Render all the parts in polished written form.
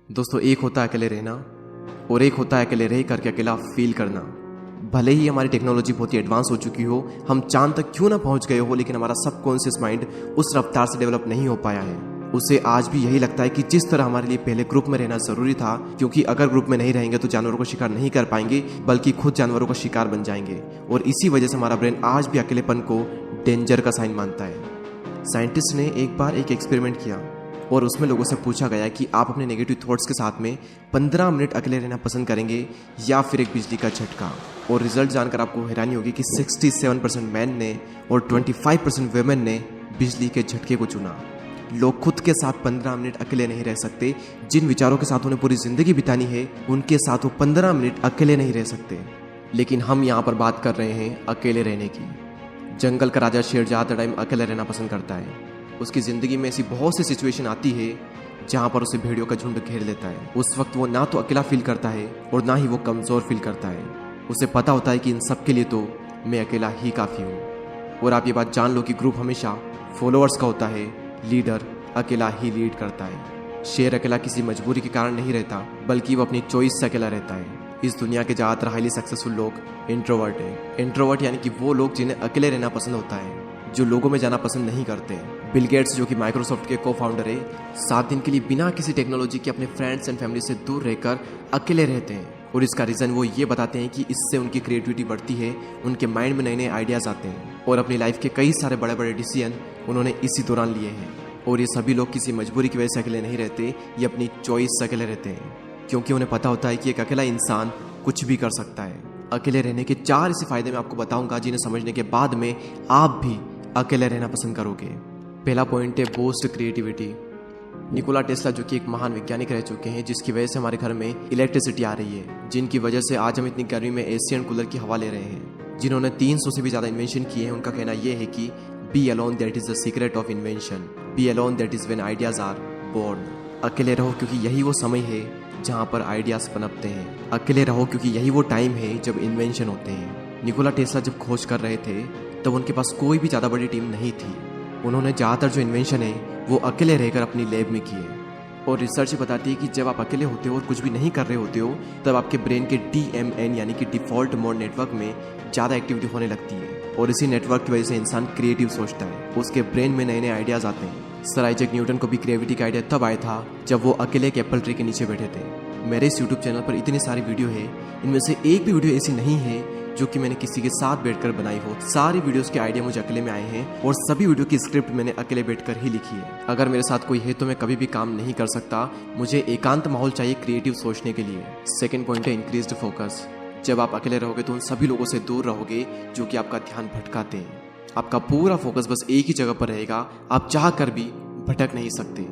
दोस्तों, एक होता है अकेले रहना और एक होता है अकेले रह करके अकेला फील करना। भले ही हमारी टेक्नोलॉजी बहुत ही एडवांस हो चुकी हो, हम चांद तक क्यों ना पहुंच गए हो, लेकिन हमारा सबकॉन्शियस माइंड उस रफ्तार से डेवलप नहीं हो पाया है। उसे आज भी यही लगता है कि जिस तरह हमारे लिए पहले ग्रुप में रहना जरूरी था, क्योंकि अगर ग्रुप में नहीं रहेंगे तो जानवरों को शिकार नहीं कर पाएंगे, बल्कि खुद जानवरों का शिकार बन जाएंगे। और इसी वजह से हमारा ब्रेन आज भी अकेलेपन को डेंजर का साइन मानता है। साइंटिस्ट ने एक बार एक एक्सपेरिमेंट किया और उसमें लोगों से पूछा गया कि आप अपने नेगेटिव थॉट्स के साथ में 15 मिनट अकेले रहना पसंद करेंगे या फिर एक बिजली का झटका। और रिजल्ट जानकर आपको हैरानी होगी कि 67% मैन ने और 25% वुमेन ने बिजली के झटके को चुना। लोग खुद के साथ 15 मिनट अकेले नहीं रह सकते। जिन विचारों के साथ उन्हें पूरी जिंदगी बितानी है, उनके साथ वो 15 मिनट अकेले नहीं रह सकते। लेकिन हम यहाँ पर बात कर रहे हैं अकेले रहने की। जंगल का राजा शेर ज़्यादा टाइम अकेले रहना पसंद करता है। उसकी ज़िंदगी में ऐसी बहुत सी सिचुएशन आती है जहाँ पर उसे भेड़ियों का झुंड घेर लेता है। उस वक्त वो ना तो अकेला फील करता है और ना ही वो कमज़ोर फील करता है। उसे पता होता है कि इन सब के लिए तो मैं अकेला ही काफ़ी हूँ। और आप ये बात जान लो कि ग्रुप हमेशा फॉलोअर्स का होता है, लीडर अकेला ही लीड करता है। शेर अकेला किसी मजबूरी के कारण नहीं रहता, बल्कि वो अपनी चॉइस से अकेला रहता है। इस दुनिया के ज़्यादातर हाईली सक्सेसफुल लोग इंट्रोवर्ट हैं। इंट्रोवर्ट यानी कि वो लोग जिन्हें अकेले रहना पसंद होता है, जो लोगों में जाना पसंद नहीं करते। बिल गेट्स, जो कि माइक्रोसॉफ्ट के को फाउंडर है, 7 दिन के लिए बिना किसी टेक्नोलॉजी के अपने फ्रेंड्स एंड फैमिली से दूर रहकर अकेले रहते हैं। और इसका रीज़न वो ये बताते हैं कि इससे उनकी क्रिएटिविटी बढ़ती है, उनके माइंड में नए नए आइडियाज़ आते हैं और अपनी लाइफ के कई सारे बड़े बड़े डिसीजन उन्होंने इसी दौरान लिए हैं। और ये सभी लोग किसी मजबूरी की वजह से अकेले नहीं रहते, ये अपनी चॉइस से अकेले रहते हैं, क्योंकि उन्हें पता होता है कि एक अकेला इंसान कुछ भी कर सकता है। अकेले रहने के 4 ऐसे फायदे मैं आपको बताऊंगा जिन्हें समझने के बाद में आप भी अकेले रहना पसंद करोगे। पहला पॉइंट है बूस्ट क्रिएटिविटी। निकोला टेस्ला, जो कि एक महान वैज्ञानिक रह चुके हैं, जिसकी वजह से हमारे घर में इलेक्ट्रिसिटी आ रही है, जिनकी वजह से आज हम इतनी गर्मी में एशियन कूलर की हवा ले रहे हैं, जिन्होंने 300 से भी ज़्यादा इन्वेंशन किए हैं। उनका कहना यह है कि be alone that is the secret of invention, be alone that is when ideas are born. अकेले रहो क्योंकि यही वो समय है जहाँ पर आइडियाज़ पनपते हैं। अकेले रहो क्योंकि यही वो टाइम है जब इन्वेंशन होते हैं। निकोला टेस्ला जब खोज कर रहे थे तब उनके पास कोई भी ज़्यादा बड़ी टीम नहीं थी। उन्होंने ज़्यादातर जो इन्वेंशन है वो अकेले रहकर अपनी लैब में किए। और रिसर्च बताती है कि जब आप अकेले होते हो और कुछ भी नहीं कर रहे होते हो, तब आपके ब्रेन के DMN यानी कि डिफ़ॉल्ट मोड नेटवर्क में ज़्यादा एक्टिविटी होने लगती है। और इसी नेटवर्क की वजह से इंसान क्रिएटिव सोचता है, उसके ब्रेन में नए नए आइडियाज़ आते हैं। सर आइजैक न्यूटन को भी क्रिएटिविटी का आइडिया तब आया था जब वो अकेले एक एप्पल ट्री के नीचे बैठे थे। मेरे इस यूट्यूब चैनल पर इतनी सारी वीडियो है, इनमें से एक भी वीडियो ऐसी नहीं है जो कि मैंने किसी के साथ बैठकर बनाई हो। सारी वीडियोस के आइडिया मुझे अकेले में आए हैं और सभी वीडियो की स्क्रिप्ट मैंने अकेले बैठकर ही लिखी है। अगर मेरे साथ कोई है तो मैं कभी भी काम नहीं कर सकता। मुझे एकांत माहौल चाहिए क्रिएटिव सोचने के लिए। सेकंड पॉइंट है इंक्रीज्ड फोकस। जब आप अकेले रहोगे तो उन सभी लोगों से दूर रहोगे जो कि आपका ध्यान भटकाते हैं। आपका पूरा फोकस बस एक ही जगह पर रहेगा, आप चाह कर भी भटक नहीं सकते।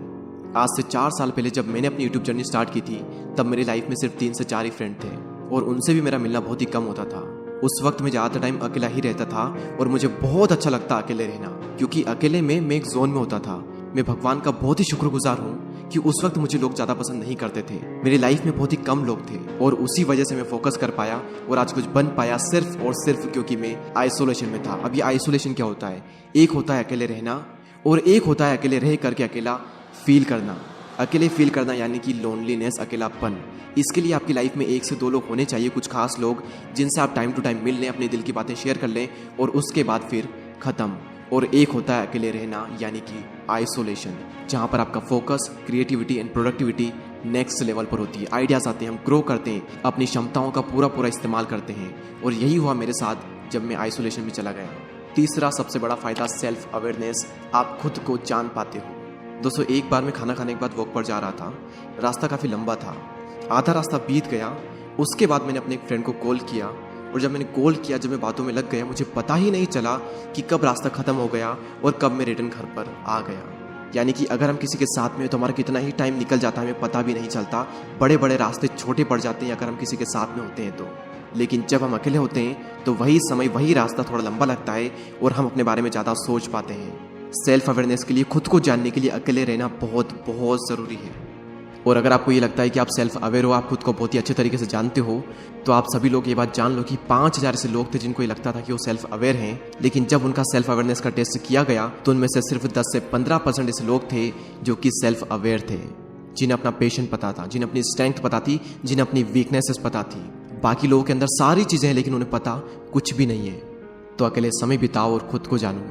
आज से 4 साल पहले जब मैंने अपनी यूट्यूब जर्नी स्टार्ट की थी, तब मेरी लाइफ में सिर्फ 3 से 4 ही फ्रेंड थे और उनसे भी मेरा मिलना बहुत ही कम होता था। उस वक्त मैं ज़्यादातर टाइम अकेला ही रहता था और मुझे बहुत अच्छा लगता अकेले रहना, क्योंकि अकेले में मैं एक जोन में होता था। मैं भगवान का बहुत ही शुक्रगुजार हूँ कि उस वक्त मुझे लोग ज़्यादा पसंद नहीं करते थे। मेरी लाइफ में बहुत ही कम लोग थे और उसी वजह से मैं फोकस कर पाया और आज कुछ बन पाया, सिर्फ और सिर्फ क्योंकि मैं आइसोलेशन में था। अब ये आइसोलेशन क्या होता है? एक होता है अकेले रहना और एक होता है अकेले रह करके अकेला फील करना। अकेले फील करना यानी कि लोनलीनेस, अकेलापन। इसके लिए आपकी लाइफ में 1 से 2 लोग होने चाहिए, कुछ खास लोग जिनसे आप टाइम टू टाइम मिल लें, अपने दिल की बातें शेयर कर लें और उसके बाद फिर ख़त्म। और एक होता है अकेले रहना यानी कि आइसोलेशन, जहाँ पर आपका focus, creativity and productivity next level पर होती है। आइडियाज़ आते हैं, हम ग्रो करते हैं, अपनी क्षमताओं का पूरा इस्तेमाल करते हैं। और यही हुआ मेरे साथ जब मैं आइसोलेशन में चला गया। तीसरा सबसे बड़ा फ़ायदा सेल्फ अवेयरनेस। आप खुद को जान पाते हो। दोस्तों, एक बार मैं खाना खाने के बाद वॉक पर जा रहा था। रास्ता काफ़ी लंबा था, आधा रास्ता बीत गया। उसके बाद मैंने अपने एक फ्रेंड को कॉल किया और जब मैंने कॉल किया, जब मैं बातों में लग गया, मुझे पता ही नहीं चला कि कब रास्ता ख़त्म हो गया और कब मैं रिटर्न घर पर आ गया। यानी कि अगर हम किसी के साथ में हो तो हमारा कितना ही टाइम निकल जाता है, हमें पता भी नहीं चलता। बड़े बड़े रास्ते छोटे पड़ जाते हैं अगर हम किसी के साथ में होते हैं तो। लेकिन जब हम अकेले होते हैं तो वही समय, वही रास्ता थोड़ा लंबा लगता है और हम अपने बारे में ज़्यादा सोच पाते हैं। सेल्फ अवेयरनेस के लिए, खुद को जानने के लिए अकेले रहना बहुत ज़रूरी है। और अगर आपको ये लगता है कि आप सेल्फ अवेयर हो, आप खुद को बहुत ही अच्छे तरीके से जानते हो, तो आप सभी लोग ये बात जान लो कि 5000 ऐसे लोग थे जिनको ये लगता था कि वो सेल्फ अवेयर हैं, लेकिन जब उनका सेल्फ अवेयरनेस का टेस्ट किया गया तो उनमें से सिर्फ 10 से 15% ऐसे लोग थे जो कि सेल्फ अवेयर थे। जिन्हें अपना पेशेंट पता था, जिन्हें अपनी स्ट्रेंथ पता थी, जिन्हें अपनी वीकनेसेस पता थी। बाकी लोगों के अंदर सारी चीज़ें हैं लेकिन उन्हें पता कुछ भी नहीं है। तो अकेले समय बिताओ और खुद को जानो,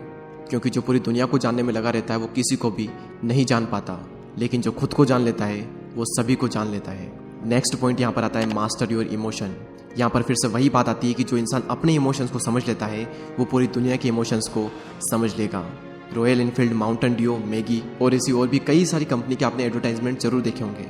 क्योंकि जो पूरी दुनिया को जानने में लगा रहता है वो किसी को भी नहीं जान पाता, लेकिन जो खुद को जान लेता है वो सभी को जान लेता है। नेक्स्ट पॉइंट यहाँ पर आता है मास्टर योर इमोशन। यहाँ पर फिर से वही बात आती है कि जो इंसान अपने इमोशंस को समझ लेता है वो पूरी दुनिया के इमोशंस को समझ लेगा। Royal Enfield, Mountain Dew, Maggi और ऐसी और भी कई सारी कंपनी के आपने एडवर्टाइजमेंट जरूर देखे होंगे।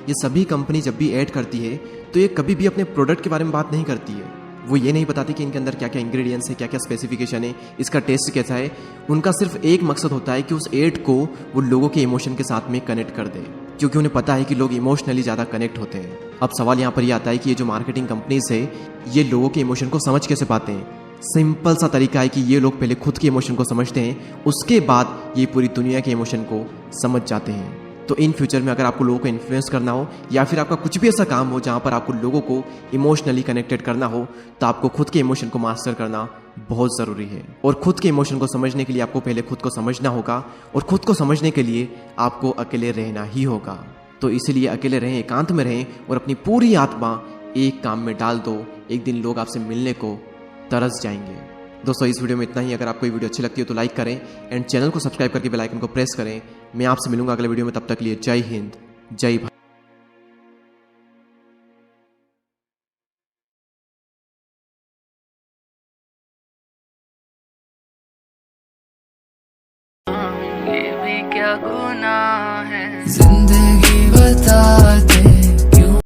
ये सभी कंपनी जब भी ऐड करती है तो ये कभी भी अपने प्रोडक्ट के बारे में बात नहीं करती है। वो ये नहीं बताती कि इनके अंदर क्या क्या इंग्रेडिएंट्स है, क्या क्या स्पेसिफिकेशन है, इसका टेस्ट कैसा है। उनका सिर्फ एक मकसद होता है कि उस एड को वो लोगों के इमोशन के साथ में कनेक्ट कर दे, क्योंकि उन्हें पता है कि लोग इमोशनली ज़्यादा कनेक्ट होते हैं। अब सवाल यहाँ पर यह आता है कि ये जो मार्केटिंग कंपनीज है ये लोगों के इमोशन को समझ कैसे पाते हैं। सिंपल सा तरीका है कि ये लोग पहले खुद के इमोशन को समझते हैं, उसके बाद ये पूरी दुनिया के इमोशन को समझ जाते हैं। तो इन फ्यूचर में अगर आपको लोगों को इन्फ्लुएंस करना हो या फिर आपका कुछ भी ऐसा काम हो जहाँ पर आपको लोगों को इमोशनली कनेक्टेड करना हो, तो आपको खुद के इमोशन को मास्टर करना बहुत ज़रूरी है। और खुद के इमोशन को समझने के लिए आपको पहले खुद को समझना होगा, और खुद को समझने के लिए आपको अकेले रहना ही होगा। तो इसीलिए अकेले रहें, एकांत में रहें और अपनी पूरी आत्मा एक काम में डाल दो। एक दिन लोग आपसे मिलने को तरस जाएंगे। दोस्तों इस वीडियो में इतना ही। अगर आपको ये वीडियो अच्छी लगती है तो लाइक करें एंड चैनल को सब्सक्राइब करके बेल आइकन को प्रेस करें। मैं आपसे मिलूंगा अगले वीडियो में, तब तक के लिए जय हिंद, जय भारत। ये भी क्या गुनाह